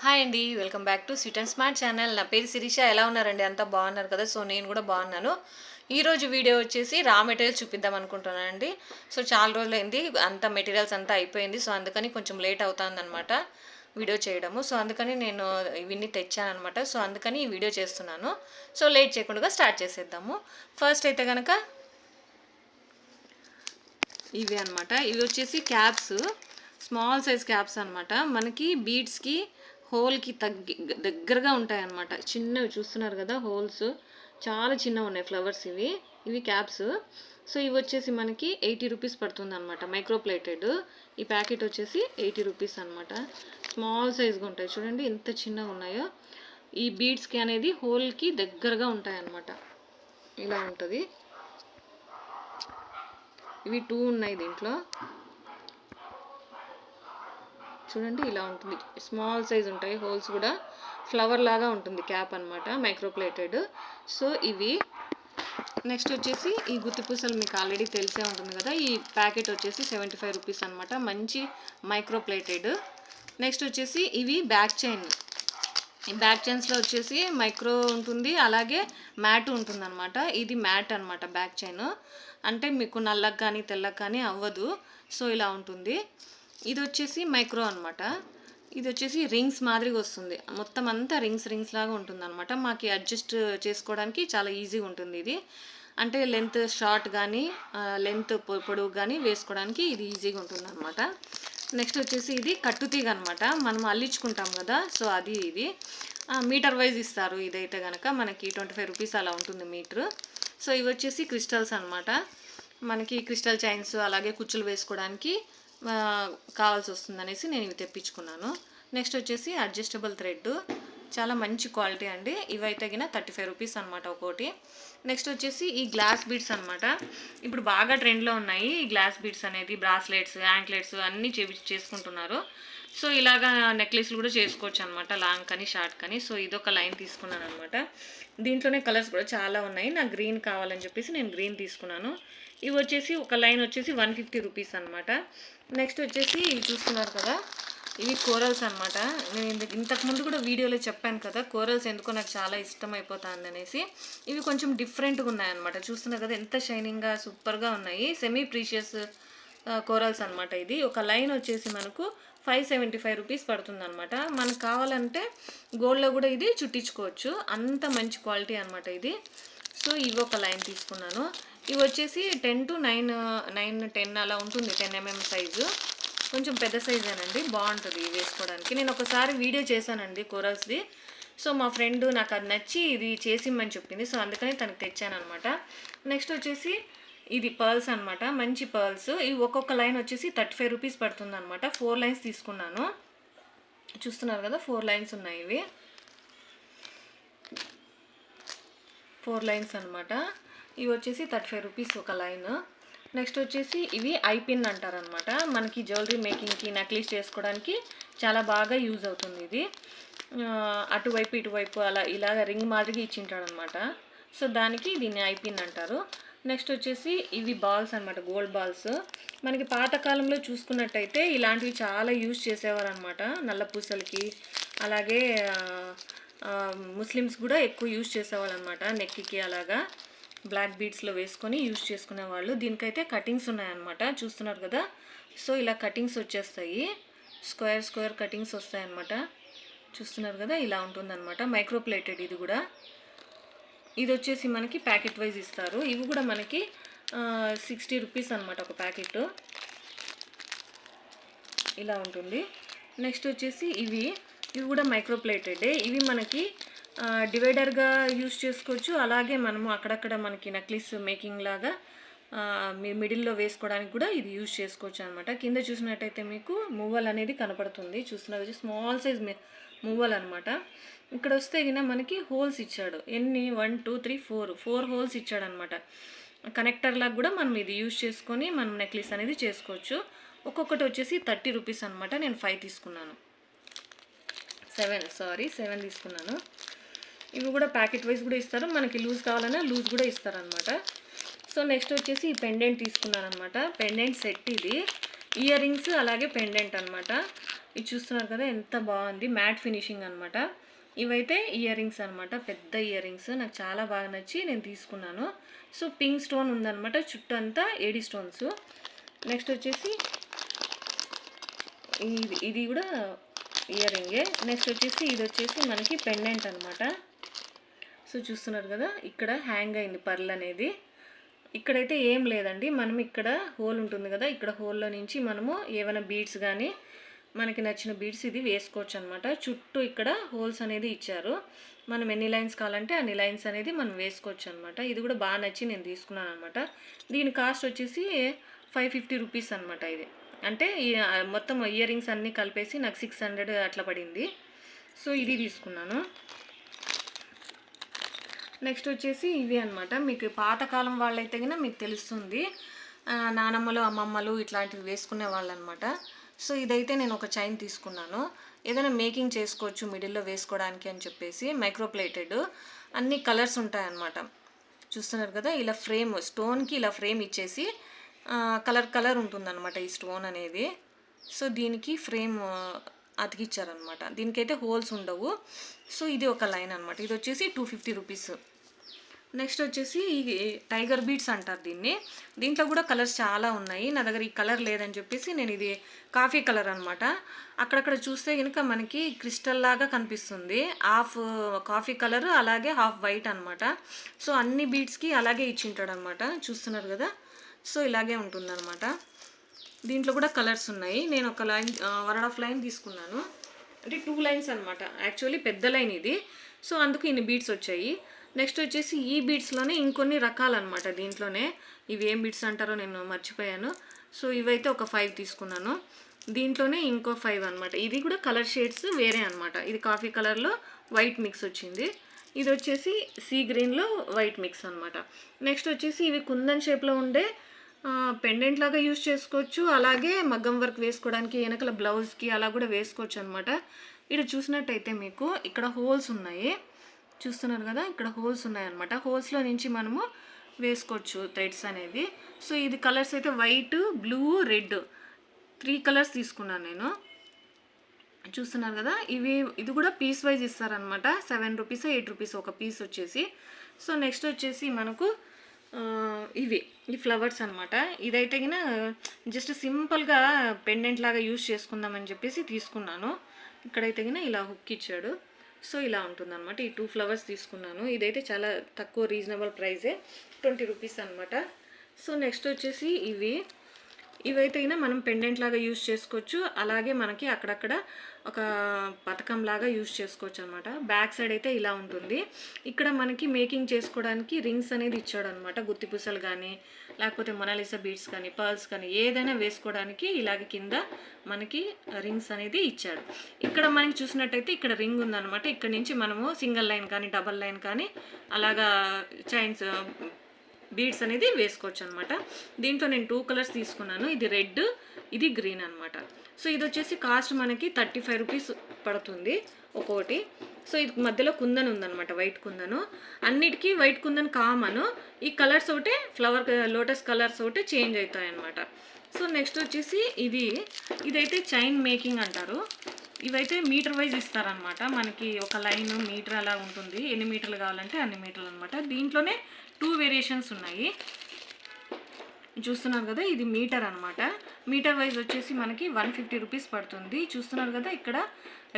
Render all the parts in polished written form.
Hi అండి, welcome back to sweet and smart channel. నా పేరు శిరీష. ఎలా ఉన్నారండి? అంతా బాగున్నారు కదా? సో నేను కూడా బాగున్నాను. ఈరోజు వీడియో వచ్చేసి రా మెటీరియల్స్ చూపిద్దాం అనుకుంటున్నానండి. సో చాలా రోజులైంది, అంత మెటీరియల్స్ అంతా అయిపోయింది. సో అందుకని కొంచెం లేట్ అవుతుందన్నమాట వీడియో చేయడము. సో అందుకని నేను ఇవన్నీ తెచ్చాను అనమాట. సో అందుకని ఈ వీడియో చేస్తున్నాను. సో లేట్ చేయకుండా స్టార్ట్ చేసేద్దాము. ఫస్ట్ అయితే కనుక ఇవి అనమాట. ఇవి వచ్చేసి క్యాప్స్, స్మాల్ సైజ్ క్యాప్స్ అనమాట. మనకి బీడ్స్కి హోల్కి దగ్గరగా ఉంటాయి అన్నమాట. చిన్నవి చూస్తున్నారు కదా, హోల్స్ చాలా చిన్నవి ఉన్నాయి. ఫ్లవర్స్ ఇవి క్యాప్స్. సో ఇవి వచ్చేసి మనకి 80 రూపీస్ పడుతుంది అనమాట. మైక్రోప్లేటెడ్. ఈ ప్యాకెట్ వచ్చేసి 80 రూపీస్ అనమాట. స్మాల్ సైజ్గా ఉంటాయి చూడండి ఎంత చిన్నగా ఉన్నాయో. ఈ బీడ్స్కి అనేది హోల్కి దగ్గరగా ఉంటాయి అన్నమాట. ఇలా ఉంటుంది. ఇవి 2 ఉన్నాయి దీంట్లో. చూడండి ఇలా ఉంటుంది. స్మాల్ సైజ్ ఉంటాయి, హోల్స్ కూడా ఫ్లవర్ లాగా ఉంటుంది క్యాప్ అనమాట, మైక్రోప్లేటెడ్. సో ఇవి. నెక్స్ట్ వచ్చేసి ఈ గుత్తి పూసలు మీకు ఆల్రెడీ తెలిసే ఉంటుంది కదా. ఈ ప్యాకెట్ వచ్చేసి 75 రూపీస్ అనమాట. మంచి మైక్రోప్లేటెడ్. నెక్స్ట్ వచ్చేసి ఇవి బ్యాక్ చైన్. ఈ బ్యాక్ చైన్స్లో వచ్చేసి మైక్రో ఉంటుంది, అలాగే మ్యాట్ ఉంటుంది అనమాట. ఇది మ్యాట్ అనమాట బ్యాక్ చైన్. అంటే మీకు నల్లకి కానీ తెల్లకి కానీ అవ్వదు. సో ఇలా ఉంటుంది. ఇది వచ్చేసి మైక్రో అనమాట. ఇది వచ్చేసి రింగ్స్ మాదిరిగా వస్తుంది. మొత్తం అంతా రింగ్స్ లాగా ఉంటుంది అనమాట. మాకు అడ్జస్ట్ చేసుకోవడానికి చాలా ఈజీగా ఉంటుంది ఇది. అంటే లెంత్ షార్ట్ కానీ లెంత్ పొడవు కానీ వేసుకోవడానికి ఇది ఈజీగా ఉంటుంది అనమాట. నెక్స్ట్ వచ్చేసి ఇది కట్టుతీగ అనమాట. మనం అల్లించుకుంటాం కదా, సో అది ఇది మీటర్ వైజ్ ఇస్తారు. ఇదైతే కనుక మనకి 25 రూపీస్ అలా ఉంటుంది మీటర్. సో ఇవి వచ్చేసి క్రిస్టల్స్ అనమాట. మనకి క్రిస్టల్ చైన్స్ అలాగే కుచ్చులు వేసుకోవడానికి కావాల్సి వస్తుంది అనేసి నేను ఇవి తెప్పించుకున్నాను. నెక్స్ట్ వచ్చేసి అడ్జస్టబుల్ థ్రెడ్, చాలా మంచి క్వాలిటీ అండి. ఇవైతే గిన 35 రూపీస్ అనమాట ఒక్కోటి. నెక్స్ట్ వచ్చేసి ఈ గ్లాస్ బీడ్స్ అనమాట. ఇప్పుడు బాగా ట్రెండ్లో ఉన్నాయి ఈ గ్లాస్ బీడ్స్ అనేది. బ్రాస్లెట్స్, యాంక్లెట్స్ అన్నీ చేసుకుంటున్నారు. సో ఇలాగా నెక్లెస్లు కూడా చేసుకోవచ్చు అనమాట, లాంగ్ కానీ షార్ట్ కానీ. సో ఇదొక లైన్ తీసుకున్నాను అనమాట. దీంట్లోనే కలర్స్ కూడా చాలా ఉన్నాయి. నాకు గ్రీన్ కావాలని చెప్పేసి నేను గ్రీన్ తీసుకున్నాను. ఇవి వచ్చేసి ఒక లైన్ వచ్చేసి 150 రూపీస్ అనమాట. నెక్స్ట్ వచ్చేసి ఇవి చూస్తున్నారు కదా, ఇవి కోరల్స్ అనమాట. నేను ఇంతకుముందు కూడా వీడియోలో చెప్పాను కదా, కోరల్స్ ఎందుకో నాకు చాలా ఇష్టం అయిపోతుంది అనేసి. ఇవి కొంచెం డిఫరెంట్గా ఉన్నాయన్నమాట. చూస్తున్నారు కదా ఎంత షైనింగ్గా సూపర్గా ఉన్నాయి. సెమీ ప్రీషియస్ కోరల్స్ అనమాట. ఇది ఒక లైన్ వచ్చేసి మనకు 575 రూపీస్ పడుతుంది అనమాట. మనకు కావాలంటే గోల్డ్లో కూడా ఇది చుట్టించుకోవచ్చు, అంత మంచి క్వాలిటీ అనమాట ఇది. సో ఇవి ఒక లైన్ తీసుకున్నాను. ఇవి వచ్చేసి 10 to 9-10 అలా ఉంటుంది. 10 mm సైజు, కొంచెం పెద్ద సైజేనండి. బాగుంటుంది ఇవి వేసుకోవడానికి. నేను ఒకసారి వీడియో చేశానండి కోరల్స్ది. సో మా ఫ్రెండ్ నాకు అది నచ్చి ఇది చేసిమ్మని చెప్పింది. సో అందుకని తనకు తెచ్చాను అనమాట. నెక్స్ట్ వచ్చేసి ఇది పర్ల్స్ అనమాట, మంచి పర్ల్స్. ఇవి ఒక్కొక్క లైన్ వచ్చేసి 35 రూపీస్ పడుతుంది అనమాట. 4 లైన్స్ తీసుకున్నాను. చూస్తున్నారు కదా 4 లైన్స్ ఉన్నాయి. ఇవి 4 లైన్స్ అనమాట. ఇవి వచ్చేసి 35 రూపీస్ ఒక లైన్. నెక్స్ట్ వచ్చేసి ఇవి ఐపిన్ అంటారనమాట. మనకి జ్యువెలరీ మేకింగ్కి, నెక్లెస్ చేసుకోవడానికి చాలా బాగా యూజ్ అవుతుంది ఇది. అటువైపు ఇటువైపు అలా ఇలాగ రింగ్ మాదిరిగా ఇచ్చింటాడనమాట. సో దానికి దీన్ని ఐపిన్ అంటారు. నెక్స్ట్ వచ్చేసి ఇవి బాల్స్ అనమాట, గోల్డ్ బాల్స్. మనకి పాతకాలంలో చూసుకున్నట్టయితే ఇలాంటివి చాలా యూజ్ చేసేవారు అనమాట, నల్ల పూసలకి. అలాగే ముస్లిమ్స్ కూడా ఎక్కువ యూజ్ చేసేవాళ్ళు అనమాట, నెక్కి అలాగా బ్లాక్ బీడ్స్లో వేసుకొని యూజ్ చేసుకునేవాళ్ళు. దీనికైతే కటింగ్స్ ఉన్నాయన్నమాట, చూస్తున్నారు కదా. సో ఇలా కటింగ్స్ వచ్చేస్తాయి, స్క్వేర్ కటింగ్స్ వస్తాయన్నమాట. చూస్తున్నారు కదా, ఇలా ఉంటుందన్నమాట. మైక్రోప్లేటెడ్ ఇది కూడా. ఇది వచ్చేసి మనకి ప్యాకెట్ వైజ్ ఇస్తారు. ఇవి కూడా మనకి 60 రూపీస్ అనమాట ఒక ప్యాకెట్. ఇలా ఉంటుంది. నెక్స్ట్ వచ్చేసి ఇవి కూడా మైక్రోప్లేటెడే. ఇవి మనకి డివైడర్గా యూజ్ చేసుకోవచ్చు. అలాగే మనము అక్కడక్కడ మనకి నెక్లెస్ మేకింగ్ లాగా మిడిల్లో వేసుకోవడానికి కూడా ఇది యూజ్ చేసుకోవచ్చు అనమాట. కింద చూసినట్టయితే మీకు మువ్వల్ అనేది కనపడుతుంది. చూస్తున్నారు, స్మాల్ సైజ్ మువ్వల్ అనమాట. ఇక్కడ వస్తే గిన మనకి హోల్స్ ఇచ్చాడు. ఎన్ని 1 2 3 4 హోల్స్ ఇచ్చాడు అనమాట. కనెక్టర్ లాగా కూడా మనం ఇది యూజ్ చేసుకొని మనం నెక్లెస్ అనేది చేసుకోవచ్చు. ఒక్కొక్కటి వచ్చేసి 30 రూపీస్ అనమాట. నేను 5 తీసుకున్నాను, 7 తీసుకున్నాను. ఇవి కూడా ప్యాకెట్ వైజ్ కూడా ఇస్తారు, మనకి లూజ్ కావాలన్నా లూజ్ కూడా ఇస్తారనమాట. సో నెక్స్ట్ వచ్చేసి ఈ పెండెంట్ తీసుకున్నాను అనమాట. పెండెంట్ సెట్ ఇది. ఇయర్ రింగ్స్ అలాగే పెండెంట్ అనమాట. ఇది చూస్తున్నారు కదా ఎంత బాగుంది, మ్యాట్ ఫినిషింగ్ అనమాట. ఇవైతే ఇయర్ రింగ్స్ అనమాట, పెద్ద ఇయర్ రింగ్స్ నాకు చాలా బాగా నచ్చి నేను తీసుకున్నాను. సో పింక్ స్టోన్ ఉందన్నమాట, చుట్టూ అంతా ఏడి స్టోన్స్. నెక్స్ట్ వచ్చేసి ఇది కూడా ఇయర్ రింగే. నెక్స్ట్ వచ్చేసి ఇది వచ్చేసి మనకి పెండెంట్ అనమాట. సో చూస్తున్నారు కదా ఇక్కడ హ్యాంగ్ అయింది పర్ల్ అనేది. ఇక్కడైతే ఏం లేదండి, మనం ఇక్కడ హోల్ ఉంటుంది కదా, ఇక్కడ హోల్లో నుంచి మనము ఏమైనా బీడ్స్ కానీ మనకి నచ్చిన బీడ్స్ ఇది వేసుకోవచ్చు అనమాట. చుట్టూ ఇక్కడ హోల్స్ అనేది ఇచ్చారు, మనం ఎన్ని లైన్స్ కావాలంటే అన్ని లైన్స్ అనేది మనం వేసుకోవచ్చు అనమాట. ఇది కూడా బాగా నచ్చి నేను తీసుకున్నాను అనమాట. దీని కాస్ట్ వచ్చేసి 550 రూపీస్ అనమాట. ఇది అంటే మొత్తం ఇయర్ రింగ్స్ అన్నీ కలిపేసి నాకు 600 అట్లా పడింది. సో ఇది తీసుకున్నాను. నెక్స్ట్ వచ్చేసి ఇవి అనమాట. మీకు పాతకాలం వాళ్ళైతే కన్నా మీకు తెలుస్తుంది, నానమ్మలు అమ్మమ్మలు ఇట్లాంటివి వేసుకునే వాళ్ళు అనమాట. సో ఇదైతే నేను ఒక చైన్ తీసుకున్నాను, ఏదైనా మేకింగ్ చేసుకోవచ్చు మిడిల్లో వేసుకోవడానికి అని చెప్పేసి. మైక్రోప్లేటెడ్ అన్ని కలర్స్ ఉంటాయన్నమాట. చూస్తున్నారు కదా ఇలా ఫ్రేమ్, స్టోన్కి ఇలా ఫ్రేమ్ ఇచ్చేసి కలర్ ఉంటుందన్నమాట ఈ స్టోన్ అనేది. సో దీనికి ఫ్రేమ్ అతికిచ్చారనమాట, దీనికైతే హోల్స్ ఉండవు. సో ఇది ఒక లైన్ అనమాట. ఇది వచ్చేసి 250 రూపీస్. నెక్స్ట్ వచ్చేసి ఈ టైగర్ బీడ్స్ అంటారు దీన్ని. దీంట్లో కూడా కలర్స్ చాలా ఉన్నాయి, నా దగ్గర ఈ కలర్ లేదని చెప్పేసి నేను ఇది కాఫీ కలర్ అనమాట. అక్కడక్కడ చూస్తే కనుక మనకి క్రిస్టల్ లాగా కనిపిస్తుంది, హాఫ్ కాఫీ కలర్ అలాగే హాఫ్ వైట్ అనమాట. సో అన్ని బీడ్స్కి అలాగే ఇచ్చింటాడు అనమాట, చూస్తున్నారు కదా. సో ఇలాగే ఉంటుందన్నమాట. దీంట్లో కూడా కలర్స్ ఉన్నాయి. నేను ఒక లైన్ 1.5 లైన్ తీసుకున్నాను, అంటే 2 లైన్స్ అనమాట. యాక్చువల్లీ పెద్ద లైన్ ఇది, సో అందుకు ఇన్ని బీడ్స్ వచ్చాయి. నెక్స్ట్ వచ్చేసి ఈ బీడ్స్లోనే ఇంకొన్ని రకాలన్నమాట. దీంట్లోనే ఇవి ఏం బీడ్స్ అంటారో నేను మర్చిపోయాను. సో ఇవైతే ఒక 5 తీసుకున్నాను. దీంట్లోనే ఇంకో 5 అనమాట. ఇది కూడా కలర్ షేడ్స్ వేరే అనమాట. ఇది కాఫీ కలర్లో వైట్ మిక్స్ వచ్చింది, ఇది వచ్చేసి సీ గ్రీన్లో వైట్ మిక్స్ అనమాట. నెక్స్ట్ వచ్చేసి ఇవి కుందన్ షేప్లో ఉండే పెండెంట్ లాగా యూజ్ చేసుకోవచ్చు, అలాగే మగ్గం వర్క్ వేసుకోవడానికి వెనకల బ్లౌజ్కి అలా కూడా వేసుకోవచ్చు అనమాట. ఇక్కడ చూసినట్టయితే మీకు ఇక్కడ హోల్స్ ఉన్నాయి, చూస్తున్నారు కదా, ఇక్కడ హోల్స్ ఉన్నాయన్నమాట. హోల్స్లో నుంచి మనము వేసుకోవచ్చు థ్రెడ్స్ అనేది. సో ఇది కలర్స్ అయితే వైట్, బ్లూ, రెడ్ 3 కలర్స్ తీసుకున్నాను నేను. చూస్తున్నారు కదా, ఇది కూడా పీస్ వైజ్ ఇస్తారనమాట. 7 రూపీస్ 8 రూపీస్ ఒక పీస్ వచ్చేసి. సో నెక్స్ట్ వచ్చేసి మనకు ఈ ఫ్లవర్స్ అనమాట. ఇదైతే గిన జస్ట్ సింపుల్గా పెండెంట్ లాగా యూజ్ చేసుకుందామని చెప్పేసి తీసుకున్నాను. ఇక్కడైతే గిన ఇలా హుక్ ఇచ్చాడు. సో ఇలా ఉంటుందన్నమాట. ఈ 2 ఫ్లవర్స్ తీసుకున్నాను. ఇదైతే చాలా తక్కువ, రీజనబుల్ ప్రైజే, 20 రూపీస్ అనమాట. సో నెక్స్ట్ వచ్చేసి ఇవైతే మనం పెండెంట్ లాగా యూజ్ చేసుకోవచ్చు, అలాగే మనకి అక్కడక్కడ ఒక పథకం లాగా యూజ్ చేసుకోవచ్చు అనమాట. బ్యాక్ సైడ్ అయితే ఇలా ఉంటుంది. ఇక్కడ మనకి మేకింగ్ చేసుకోవడానికి రింగ్స్ అనేది ఇచ్చాడు అనమాట. గుత్తిపూసలు కానీ లేకపోతే మొనాలిసా బీడ్స్ కానీ పర్ల్స్ కానీ ఏదైనా వేసుకోవడానికి ఇలాగే కింద మనకి రింగ్స్ అనేది ఇచ్చాడు. ఇక్కడ మనకి చూసినట్టయితే ఇక్కడ రింగ్ ఉందన్నమాట. ఇక్కడ నుంచి మనము సింగిల్ లైన్ కానీ డబల్ లైన్ కానీ అలాగా చైన్స్ బీడ్స్ అనేది వేసుకోవచ్చు అనమాట. దీంట్లో నేను 2 కలర్స్ తీసుకున్నాను, ఇది రెడ్, ఇది గ్రీన్ అనమాట. సో ఇది వచ్చేసి కాస్ట్ మనకి 35 రూపీస్ పడుతుంది ఒక్కొక్కటి. సో ఇది మధ్యలో కుందన్ ఉందన్నమాట, వైట్ కుందను. అన్నిటికీ వైట్ కుందన్ కామన్, ఈ కలర్స్ ఒకటే ఫ్లవర్ లోటస్ కలర్స్ ఒకటే చేంజ్ అవుతాయి అన్నమాట. సో నెక్స్ట్ వచ్చేసి ఇదైతే చైన్ మేకింగ్ అంటారు. ఇవైతే మీటర్ వైజ్ ఇస్తారనమాట. మనకి ఒక లైన్ మీటర్ అలా ఉంటుంది, ఎన్ని మీటర్లు కావాలంటే అన్ని మీటర్లు అనమాట. దీంట్లోనే 2 వేరియేషన్స్ ఉన్నాయి, చూస్తున్నారు కదా. ఇది మీటర్ అనమాట. మీటర్ వైజ్ వచ్చేసి మనకి 150 రూపీస్ పడుతుంది. చూస్తున్నారు కదా, ఇక్కడ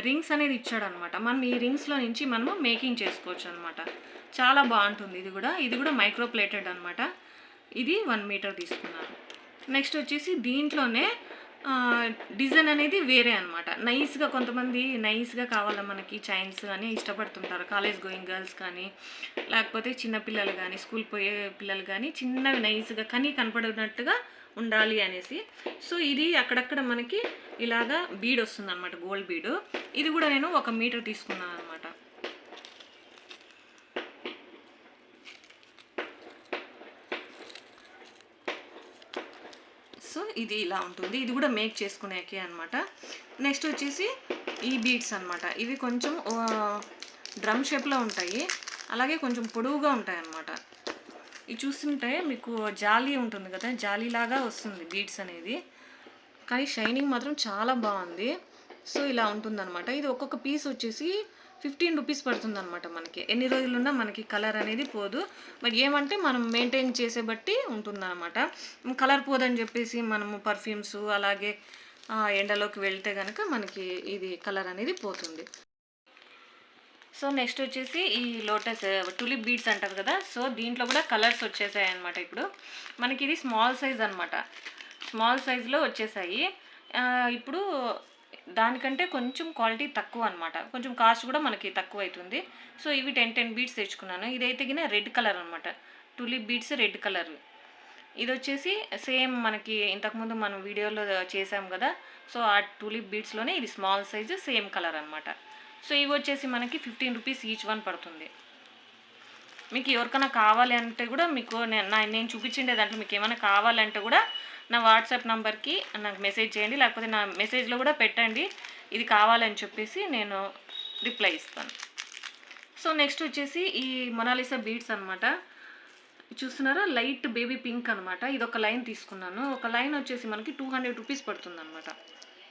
రింగ్స్ అనేది ఇచ్చాడు అనమాట. మనం ఈ రింగ్స్లో నుంచి మనము మేకింగ్ చేసుకోవచ్చు అనమాట. చాలా బాగుంటుంది. ఇది కూడా మైక్రోప్లేటెడ్ అనమాట. ఇది 1 మీటర్ తీసుకున్నారు. నెక్స్ట్ వచ్చేసి దీంట్లోనే డిజైన్ అనేది వేరే అనమాట. నైస్గా కొంతమంది నైస్గా కావాలా మనకి చైన్స్ అని ఇష్టపడుతుంటారు, కాలేజ్ గోయింగ్ గర్ల్స్ కానీ లేకపోతే చిన్నపిల్లలు కానీ స్కూల్ పోయే పిల్లలు కానీ చిన్నవి నైస్గా కనపడినట్టుగా ఉండాలి అనేసి. సో ఇది అక్కడక్కడ మనకి ఇలాగా బీడ్ వస్తుంది అనమాట, గోల్డ్ బీడు. ఇది కూడా నేను 1 మీటర్ తీసుకున్నాను అనమాట. సో ఇది ఇలా ఉంటుంది. ఇది కూడా మేక్ చేసుకునేకే అనమాట. నెక్స్ట్ వచ్చేసి ఈ బీడ్స్ అనమాట. ఇవి కొంచెం డ్రమ్ షేప్లో ఉంటాయి, అలాగే కొంచెం పొడవుగా ఉంటాయి అన్నమాట. ఇది చూస్తుంటే మీకు జాలీ ఉంటుంది కదా, జాలీలాగా వస్తుంది బీడ్స్ అనేది, కానీ షైనింగ్ మాత్రం చాలా బాగుంది. సో ఇలా ఉంటుందన్నమాట. ఇది ఒక్కొక్క పీస్ వచ్చేసి 15 రూపీస్ పడుతుందన్నమాట మనకి. ఎన్ని రోజులున్నా మనకి కలర్ అనేది పోదు. మరి ఏమంటే మనం మెయింటైన్ చేసే బట్టి ఉంటుందన్నమాట. కలర్ పోదని చెప్పేసి మనము పర్ఫ్యూమ్స్ అలాగే ఎండలోకి వెళ్తే కనుక మనకి ఇది కలర్ అనేది పోతుంది. సో నెక్స్ట్ వచ్చేసి ఈ లోటస్ టులిప్ బీడ్స్ అంటారు కదా, సో దీంట్లో కూడా కలర్స్ వచ్చేసాయి అనమాట. ఇప్పుడు మనకి ఇది స్మాల్ సైజ్ అనమాట, స్మాల్ సైజులో వచ్చేసాయి. ఇప్పుడు దానికంటే కొంచెం క్వాలిటీ తక్కువ అనమాట, కొంచెం కాస్ట్ కూడా మనకి తక్కువ అవుతుంది. సో ఇవి 10 బీడ్స్ తెచ్చుకున్నాను. ఇదైతే గిన రెడ్ కలర్ అనమాట, టులిప్ బీడ్స్ రెడ్ కలర్. ఇది వచ్చేసి సేమ్ మనకి ఇంతకుముందు మనం వీడియోలో చేసాం కదా, సో ఆ టులిప్ బీడ్స్లోనే ఇది స్మాల్ సైజు సేమ్ కలర్ అనమాట. సో ఇవి వచ్చేసి మనకి 15 రూపీస్ ఈచ్ వన్ పడుతుంది. మీకు ఎవరికైనా కావాలి అంటే కూడా మీకు నేను చూపించిండే దాంట్లో మీకు ఏమైనా కావాలంటే కూడా నా వాట్సాప్ నెంబర్కి నాకు మెసేజ్ చేయండి, లేకపోతే నా మెసేజ్లో కూడా పెట్టండి ఇది కావాలని చెప్పేసి నేను రిప్లై ఇస్తాను. సో నెక్స్ట్ వచ్చేసి ఈ మొనాలిసా బీడ్స్ అనమాట. చూస్తున్నారా, లైట్ బేబీ పింక్ అనమాట. ఇది ఒక లైన్ తీసుకున్నాను. ఒక లైన్ వచ్చేసి మనకి 200 రూపీస్ పడుతుంది అనమాట.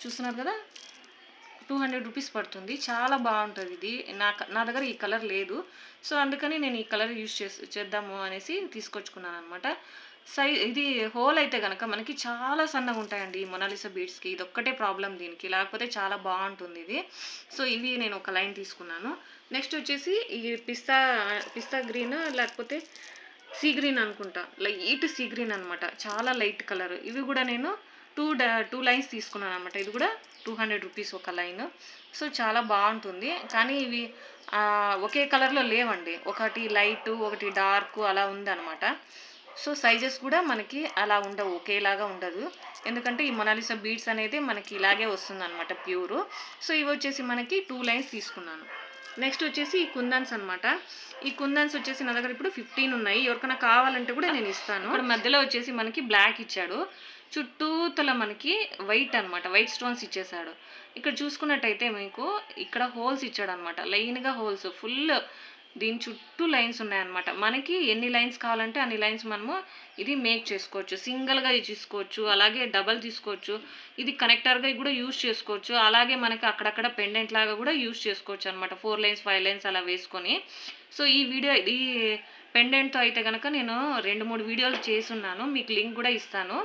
చూస్తున్నారు కదా, 200 రూపీస్ పడుతుంది. చాలా బాగుంటుంది ఇది. నా దగ్గర ఈ కలర్ లేదు, సో అందుకని నేను ఈ కలర్ యూజ్ చేద్దాము అనేసి తీసుకొచ్చుకున్నాను అనమాట. ఇది హోల్ అయితే కనుక మనకి చాలా సన్నగా ఉంటాయండి ఈ మొనాలిసా బీడ్స్కి. ఇది ఒక్కటే ప్రాబ్లం దీనికి, లేకపోతే చాలా బాగుంటుంది ఇది. సో ఇవి నేను ఒక లైన్ తీసుకున్నాను. నెక్స్ట్ వచ్చేసి ఈ పిస్తా గ్రీన్ లేకపోతే సీ గ్రీన్ అనుకుంటా, లైట్ సీ గ్రీన్ అనమాట, చాలా లైట్ కలర్. ఇవి కూడా నేను టూ లైన్స్ తీసుకున్నాను అనమాట. ఇది కూడా 200 రూపీస్ ఒక లైన్. సో చాలా బాగుంటుంది. కానీ ఇవి ఒకే కలర్లో లేవండి, ఒకటి లైట్ ఒకటి డార్క్ అలా ఉందన్నమాట. సో సైజెస్ కూడా మనకి అలా ఉండవు, ఒకేలాగా ఉండదు. ఎందుకంటే ఈ మొనాలిసా బీడ్స్ అనేది మనకి ఇలాగే వస్తుంది అనమాట, ప్యూరు. సో ఇవి వచ్చేసి మనకి 2 లైన్స్ తీసుకున్నాను. నెక్స్ట్ వచ్చేసి ఈ కుందన్స్ అనమాట. ఈ కుందన్స్ వచ్చేసి నా దగ్గర ఇప్పుడు 15 ఉన్నాయి. ఎవరికైనా కావాలంటే కూడా నేను ఇస్తాను. ఇక్కడ మధ్యలో వచ్చేసి మనకి బ్లాక్ ఇచ్చాడు, చుట్టూతల మనకి వైట్ అనమాట, వైట్ స్టోన్స్ ఇచ్చేసాడు. ఇక్కడ చూసుకున్నట్టయితే మీకు ఇక్కడ హోల్స్ ఇచ్చాడు అనమాట, లైన్గా హోల్స్ ఫుల్. దీని చుట్టూ లైన్స్ ఉన్నాయన్నమాట. మనకి ఎన్ని లైన్స్ కావాలంటే అన్ని లైన్స్ మనము ఇది మేక్ చేసుకోవచ్చు. సింగిల్గా తీసుకోవచ్చు, అలాగే డబల్ తీసుకోవచ్చు. ఇది కనెక్టర్గా కూడా యూజ్ చేసుకోవచ్చు. అలాగే మనకి అక్కడక్కడ పెండెంట్ లాగా కూడా యూజ్ చేసుకోవచ్చు అనమాట. 4 లైన్స్ 5 లైన్స్ అలా వేసుకొని. సో ఈ పెండెంట్తో అయితే కనుక నేను 2-3 వీడియోలు చేసున్నాను, మీకు లింక్ కూడా ఇస్తాను,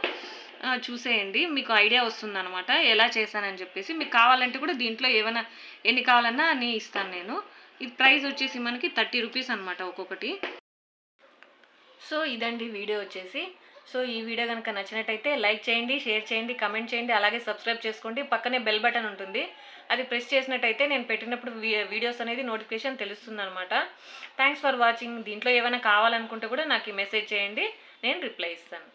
చూసేయండి. మీకు ఐడియా వస్తుంది అనమాట ఎలా చేశానని చెప్పేసి. మీకు కావాలంటే కూడా దీంట్లో ఏమైనా ఎన్ని కావాలన్నా అన్నీ ఇస్తాను నేను. ఇది ప్రైస్ వచ్చేసి మనకి 30 రూపీస్ అనమాట ఒక్కొక్కటి. సో ఇదండి వీడియో వచ్చేసి. సో ఈ వీడియో కనుక నచ్చినట్టయితే లైక్ చేయండి, షేర్ చేయండి, కమెంట్ చేయండి, అలాగే సబ్స్క్రైబ్ చేసుకోండి. పక్కనే బెల్ బటన్ ఉంటుంది, అది ప్రెస్ చేసినట్టయితే నేను పెట్టినప్పుడు వీడియోస్ అనేది నోటిఫికేషన్ తెలుస్తుంది అనమాట. Thanks for watching. దీంట్లో ఏమైనా కావాలనుకుంటే కూడా నాకు మెసేజ్ చేయండి, నేను రిప్లై ఇస్తాను.